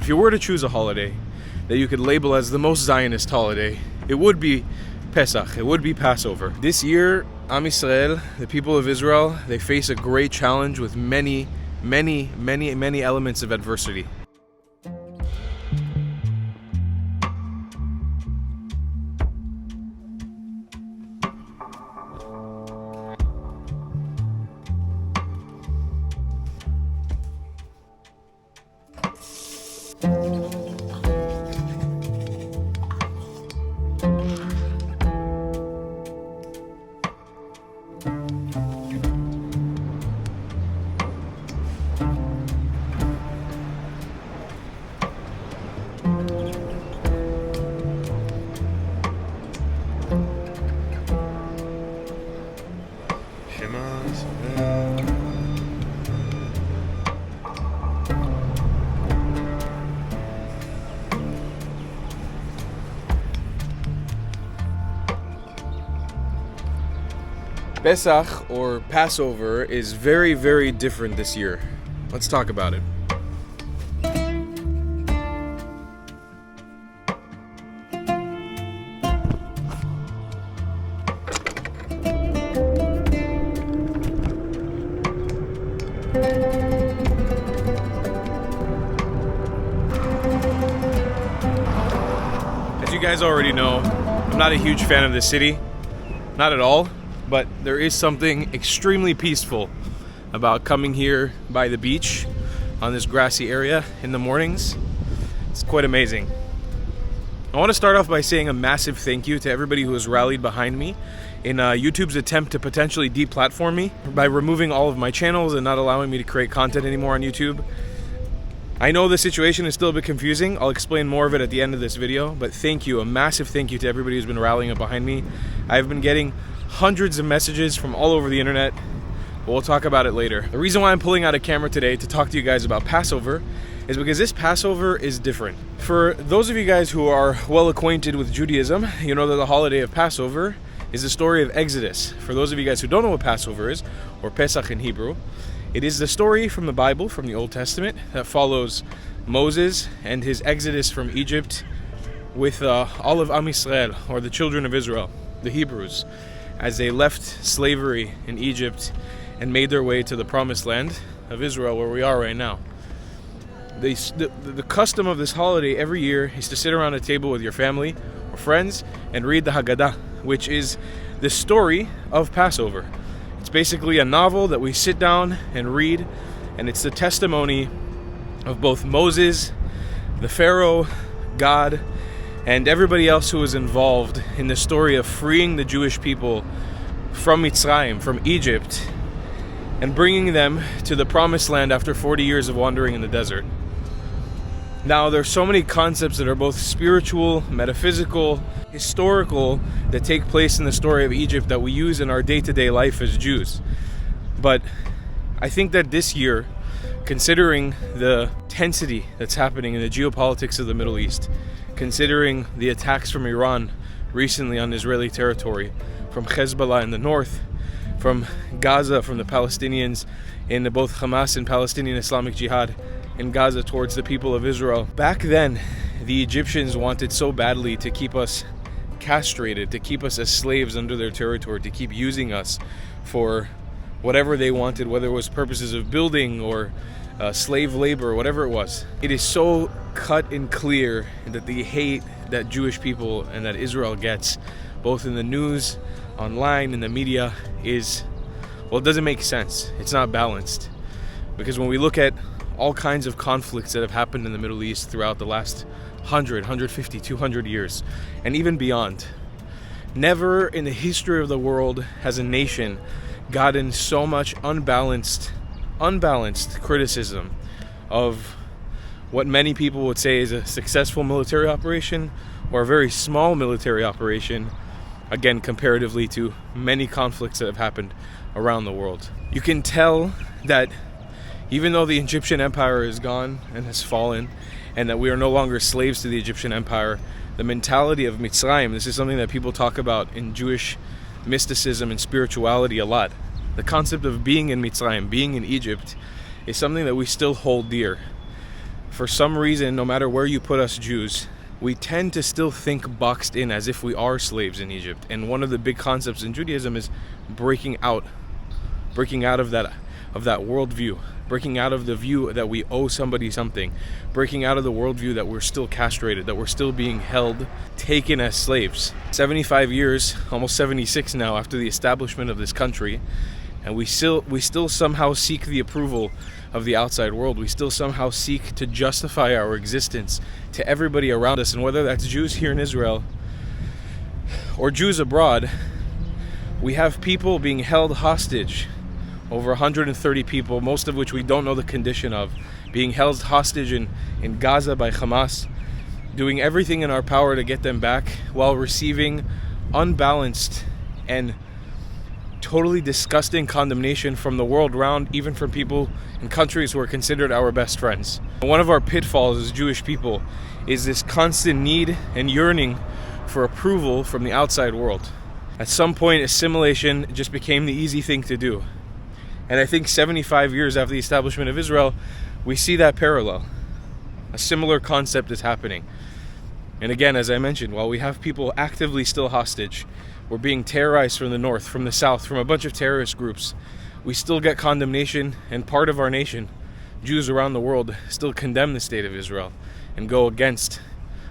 you were to choose a holiday that you could label as the most Zionist holiday, it would be Pesach, it would be Passover. This year, Am Yisrael, the people of Israel, they face a great challenge with many elements of adversity. Pesach, or Passover, is very different this year. Let's talk about it. As you guys already know, I'm not a huge fan of this city. Not at all. But there is something extremely peaceful about coming here by the beach on this grassy area in the mornings. It's quite amazing. I want to start off by saying a massive thank you to everybody who has rallied behind me in YouTube's attempt to potentially deplatform me by removing all of my channels and not allowing me to create content anymore on YouTube. I know the situation is still a bit confusing. I'll explain more of it at the end of this video, but thank you, a massive thank you to everybody who's been rallying up behind me. I've been getting hundreds of messages from all over the internet, but we'll talk about it later. The reason why I'm pulling out a camera today to talk to you guys about Passover is because this Passover is different. For those of you guys who are well acquainted with Judaism, you know that the holiday of Passover is the story of Exodus. For those of you guys who don't know what Passover is, or Pesach in Hebrew, it is the story from the Bible, from the Old Testament, that follows Moses and his exodus from Egypt with all of Am Yisrael, or the children of Israel, the Hebrews, as they left slavery in Egypt and made their way to the promised land of Israel, where we are right now. The custom of this holiday every year is to sit around a table with your family or friends and read the Haggadah, which is the story of Passover. It's basically a novel that we sit down and read, and it's the testimony of both Moses, the Pharaoh, God, and everybody else who was involved in the story of freeing the Jewish people from Mitzrayim, from Egypt, and bringing them to the promised land after 40 years of wandering in the desert. Now, there's so many concepts that are both spiritual, metaphysical, historical, that take place in the story of Egypt that we use in our day-to-day life as Jews. But I think that this year, considering the tensity that's happening in the geopolitics of the Middle East, considering the attacks from Iran recently on Israeli territory, from Hezbollah in the north, from Gaza, from the Palestinians in both Hamas and Palestinian Islamic Jihad in Gaza towards the people of Israel. Back then, the Egyptians wanted so badly to keep us castrated, to keep us as slaves under their territory, to keep using us for whatever they wanted, whether it was purposes of building or slave labor, whatever it was. It is so cut and clear that the hate that Jewish people and that Israel gets, both in the news, online, in the media, is, well, it doesn't make sense. It's not balanced. Because when we look at all kinds of conflicts that have happened in the Middle East throughout the last 100, 150, 200 years, and even beyond, never in the history of the world has a nation gotten so much unbalanced criticism of what many people would say is a successful military operation or a very small military operation, again, comparatively to many conflicts that have happened around the world. You can tell that even though the Egyptian Empire is gone and has fallen, and that we are no longer slaves to the Egyptian Empire, the mentality of Mitzrayim, this is something that people talk about in Jewish mysticism and spirituality a lot. The concept of being in Mitzrayim, being in Egypt, is something that we still hold dear. for some reason, no matter where you put us Jews, we tend to still think boxed in as if we are slaves in Egypt. And one of the big concepts in Judaism is breaking out of that worldview, breaking out of the view that we owe somebody something, breaking out of the worldview that we're still castrated, that we're still being held, taken as slaves. 75 years, almost 76 now, after the establishment of this country, and we still somehow seek the approval of the outside world. We still somehow seek to justify our existence to everybody around us, and whether that's Jews here in Israel or Jews abroad, we have people being held hostage. Over 130 people, most of which we don't know the condition of, being held hostage in Gaza by Hamas, doing everything in our power to get them back while receiving unbalanced and totally disgusting condemnation from the world around, even from people in countries who are considered our best friends. One of our pitfalls as Jewish people is this constant need and yearning for approval from the outside world. At some point, assimilation just became the easy thing to do. And I think 75 years after the establishment of Israel, we see that parallel. A similar concept is happening. And again, as I mentioned, while we have people actively still hostage, we're being terrorized from the north, from the south, from a bunch of terrorist groups, we still get condemnation, and part of our nation, Jews around the world, still condemn the state of Israel and go against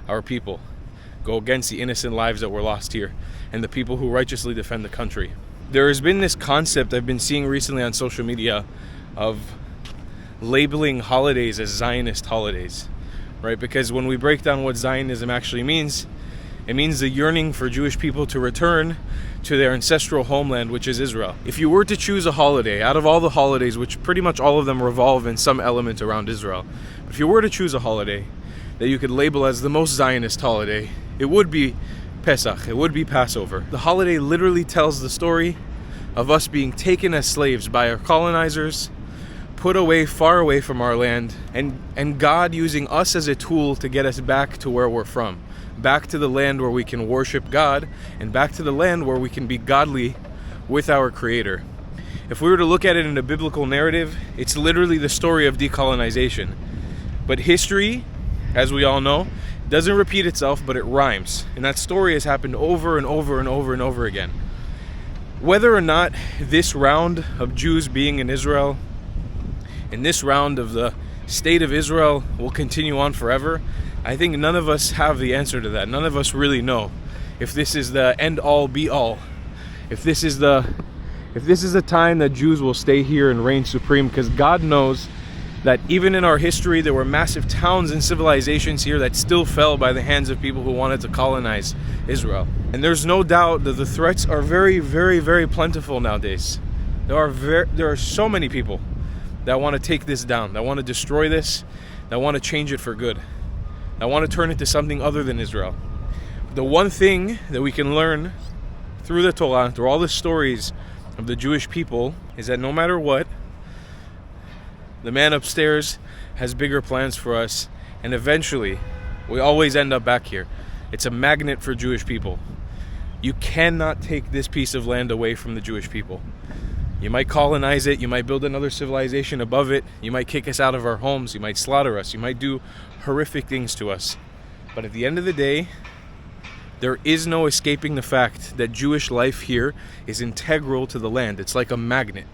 our people, go against the innocent lives that were lost here and the people who righteously defend the country. There has been this concept I've been seeing recently on social media of labeling holidays as Zionist holidays, right? Because when we break down what Zionism actually means, it means the yearning for Jewish people to return to their ancestral homeland, which is Israel. If you were to choose a holiday, out of all the holidays, which pretty much all of them revolve in some element around Israel, if you were to choose a holiday that you could label as the most Zionist holiday, it would be Pesach, it would be Passover. The holiday literally tells the story of us being taken as slaves by our colonizers, put away, far away from our land, and God using us as a tool to get us back to where we're from, back to the land where we can worship God, and back to the land where we can be godly with our Creator. If we were to look at it in a biblical narrative, it's literally the story of decolonization. But history, as we all know, doesn't repeat itself, but it rhymes. And that story has happened over and over and over and over again. Whether or not this round of Jews being in Israel and this round of the state of Israel will continue on forever, I think none of us have the answer to that. None of us really know if this is the end all be all. If this is the time that Jews will stay here and reign supreme, because God knows that even in our history, there were massive towns and civilizations here that still fell by the hands of people who wanted to colonize Israel. And there's no doubt that the threats are very, very, very plentiful nowadays. There are so many people that want to take this down, that want to destroy this, that want to change it for good, that want to turn it to something other than Israel. The one thing that we can learn through the Torah, through all the stories of the Jewish people, is that no matter what, the man upstairs has bigger plans for us, and eventually we always end up back here. It's a magnet for Jewish people. You cannot take this piece of land away from the Jewish people. You might colonize it, you might build another civilization above it, you might kick us out of our homes, you might slaughter us, you might do horrific things to us. But at the end of the day, there is no escaping the fact that Jewish life here is integral to the land. It's like a magnet.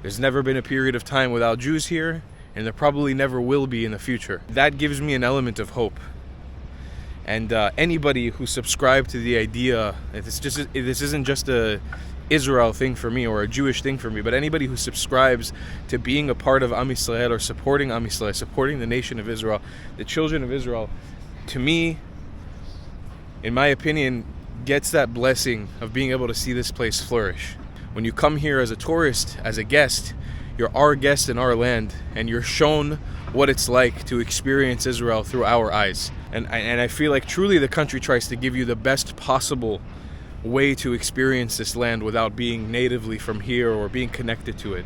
There's never been a period of time without Jews here, and there probably never will be in the future. That gives me an element of hope. And anybody who subscribed to the idea, this isn't just a Israel thing for me or a Jewish thing for me, but anybody who subscribes to being a part of Am Yisrael or supporting Am Yisrael, supporting the nation of Israel, the children of Israel, to me, in my opinion, gets that blessing of being able to see this place flourish. When you come here as a tourist, as a guest, you're our guest in our land, and you're shown what it's like to experience Israel through our eyes. And I feel like truly the country tries to give you the best possible way to experience this land without being natively from here or being connected to it.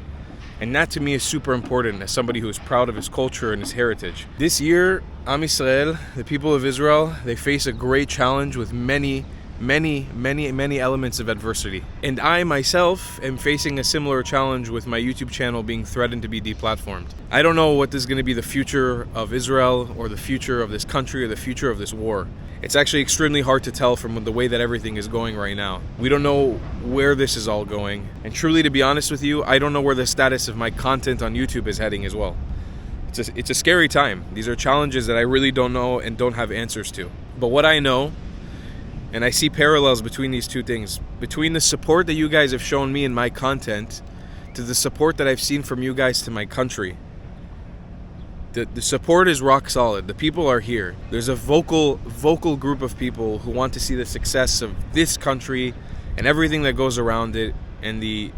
And that to me is super important as somebody who is proud of his culture and his heritage. This year, Am Yisrael, the people of Israel, they face a great challenge with many, many elements of adversity. And I myself am facing a similar challenge with my YouTube channel being threatened to be deplatformed. I don't know what is going to be the future of Israel or the future of this country or the future of this war. It's actually extremely hard to tell from the way that everything is going right now. We don't know where this is all going. And truly, to be honest with you, I don't know where the status of my content on YouTube is heading as well. It's a scary time. These are challenges that I really don't know and don't have answers to. But what I know, and I see parallels between these two things, between the support that you guys have shown me in my content to the support that I've seen from you guys to my country. The support is rock solid. The people are here. There's a vocal group of people who want to see the success of this country and everything that goes around it, and the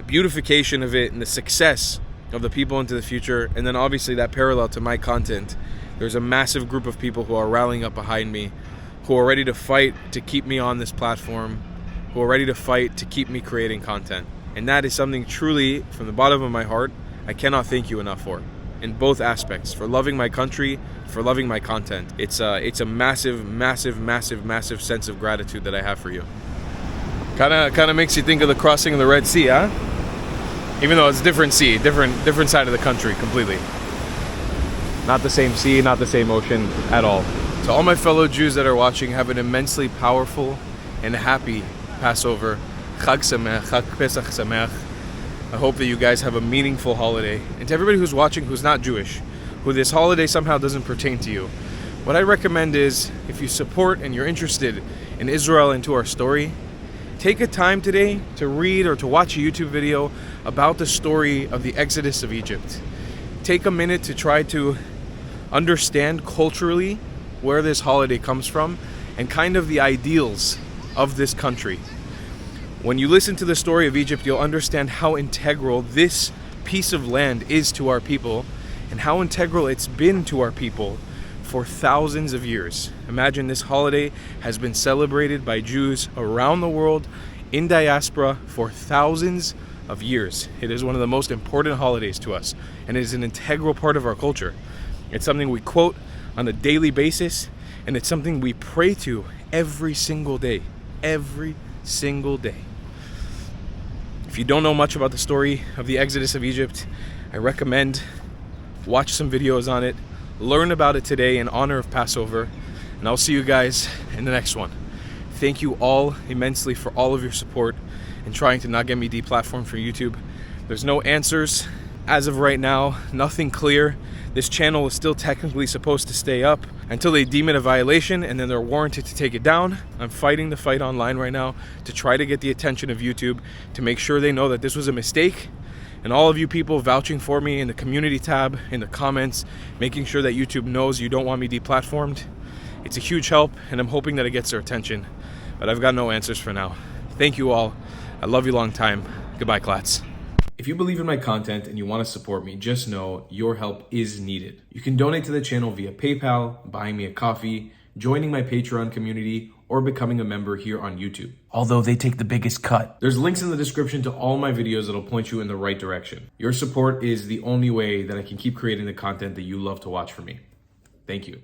beautification of it and the success of the people into the future. And then obviously that parallel to my content, there's a massive group of people who are rallying up behind me, who are ready to fight to keep me on this platform, who are ready to fight to keep me creating content. And that is something truly, from the bottom of my heart, I cannot thank you enough for. In both aspects, for loving my country, for loving my content. It's a massive sense of gratitude that I have for you. Kind of makes you think of the crossing of the Red Sea, huh? Even though it's a different sea, different side of the country completely. Not the same sea, not the same ocean at all. To all my fellow Jews that are watching, have an immensely powerful and happy Passover. Chag Sameach, Chag Pesach Sameach. I hope that you guys have a meaningful holiday. And to everybody who's watching who's not Jewish, who this holiday somehow doesn't pertain to you, what I recommend is, if you support and you're interested in Israel and to our story, take a time today to read or to watch a YouTube video about the story of the Exodus of Egypt. Take a minute to try to understand culturally where this holiday comes from and kind of the ideals of this country. When you listen to the story of Egypt, you'll understand how integral this piece of land is to our people and how integral it's been to our people for thousands of years. Imagine this holiday has been celebrated by Jews around the world in diaspora for thousands of years. It is one of the most important holidays to us, and it is an integral part of our culture. It's something we quote on a daily basis, and it's something we pray to every single day. Every single day. If you don't know much about the story of the Exodus of Egypt, I recommend watch some videos on it, learn about it today in honor of Passover, and I'll see you guys in the next one. Thank you all immensely for all of your support and trying to not get me deplatformed from YouTube. There's no answers as of right now, nothing clear. This channel is still technically supposed to stay up until they deem it a violation, and then they're warranted to take it down. I'm fighting the fight online right now to try to get the attention of YouTube, to make sure they know that this was a mistake. And all of you people vouching for me in the community tab, in the comments, making sure that YouTube knows you don't want me deplatformed. It's a huge help, and I'm hoping that it gets their attention. But I've got no answers for now. Thank you all. I love you long time. Goodbye, Klats. If you believe in my content and you want to support me, just know your help is needed. You can donate to the channel via PayPal, buying me a coffee, joining my Patreon community, or becoming a member here on YouTube. Although they take the biggest cut. There's links in the description to all my videos that'll point you in the right direction. Your support is the only way that I can keep creating the content that you love to watch for me. Thank you.